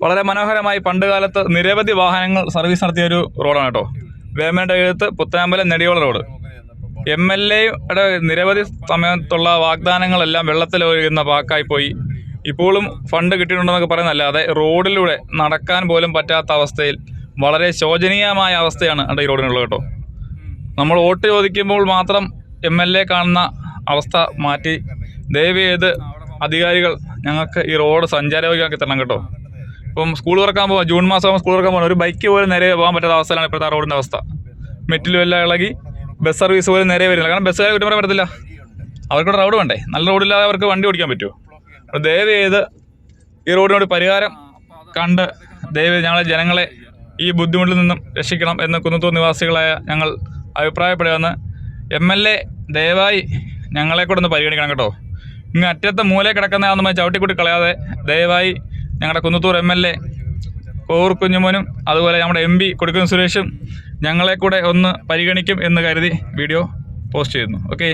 വളരെ മനോഹരമായി പണ്ടുകാലത്ത് നിരവധി വാഹനങ്ങൾ സർവീസ് നടത്തിയൊരു റോഡാണ് കേട്ടോ. വേമനയുടെ എഴുത്ത് പുത്തനാമ്പലം നെടിയോള റോഡ്. MLAയുടെ നിരവധി സമയത്തുള്ള വാഗ്ദാനങ്ങളെല്ലാം വെള്ളത്തിലൊഴുകുന്ന വാക്കായിപ്പോയി. ഇപ്പോഴും ഫണ്ട് കിട്ടിയിട്ടുണ്ടെന്നൊക്കെ പറയുന്നതല്ലാതെ റോഡിലൂടെ നടക്കാൻ പോലും പറ്റാത്ത അവസ്ഥയിൽ വളരെ ശോചനീയമായ അവസ്ഥയാണ് ഈ റോഡിനുള്ളത് കേട്ടോ. നമ്മൾ വോട്ട് ചോദിക്കുമ്പോൾ മാത്രം MLA കാണുന്ന അവസ്ഥ മാറ്റി ദയവ് ചെയ്ത് അധികാരികൾ ഞങ്ങൾക്ക് ഈ റോഡ് സഞ്ചാരയോഗ്യമാക്കി തരണം കേട്ടോ. ഇപ്പം സ്കൂൾ തുറക്കാൻ പോകാം, ജൂൺ മാസം സ്കൂൾ തുറക്കാൻ പോകണം, ഒരു ബൈക്ക് പോലും നേരെ പോകാൻ പറ്റാത്ത അവസ്ഥയിലാണ് ഇപ്പോഴത്തെ റോഡിൻ്റെ അവസ്ഥ. മെറ്റിലും എല്ലാം ഇളകി ബസ് സർവീസ് പോലും നേരെ വരുന്നില്ല. കാരണം ബസ്സുകാർ കുറ്റം പറയാൻ പറ്റത്തില്ല, അവർക്കൂടെ റോഡ് വേണ്ടേ. നല്ല റോഡില്ലാതെ അവർക്ക് വണ്ടി ഓടിക്കാൻ പറ്റുമോ? അപ്പോൾ ദയവ് ചെയ്ത് ഈ റോഡിനോട് പരിഹാരം കണ്ട് ദയവ് ഞങ്ങളെ ജനങ്ങളെ ഈ ബുദ്ധിമുട്ടിൽ നിന്നും രക്ഷിക്കണം എന്ന് കുന്നത്തൂർ നിവാസികളായ ഞങ്ങൾ അഭിപ്രായപ്പെടുകയെന്ന്. MLA ദയവായി ഞങ്ങളെ കൂടെ ഒന്ന് പരിഗണിക്കണം കേട്ടോ. ഇങ്ങ് അറ്റത്തെ മൂലയിൽ കിടക്കുന്നതാണെന്ന് ചവിട്ടിക്കൂട്ടി കളയാതെ ദയവായി ഞങ്ങളുടെ കുന്നത്തൂർ MLA കോവൂർ കുഞ്ഞുമോനും അതുപോലെ നമ്മുടെ MP കൊടിക്കുന്നിൽ സുരേഷും ഞങ്ങളെ കൂടെ ഒന്ന് പരിഗണിക്കും എന്ന് കരുതി വീഡിയോ പോസ്റ്റ് ചെയ്യുന്നു. ഓക്കെ.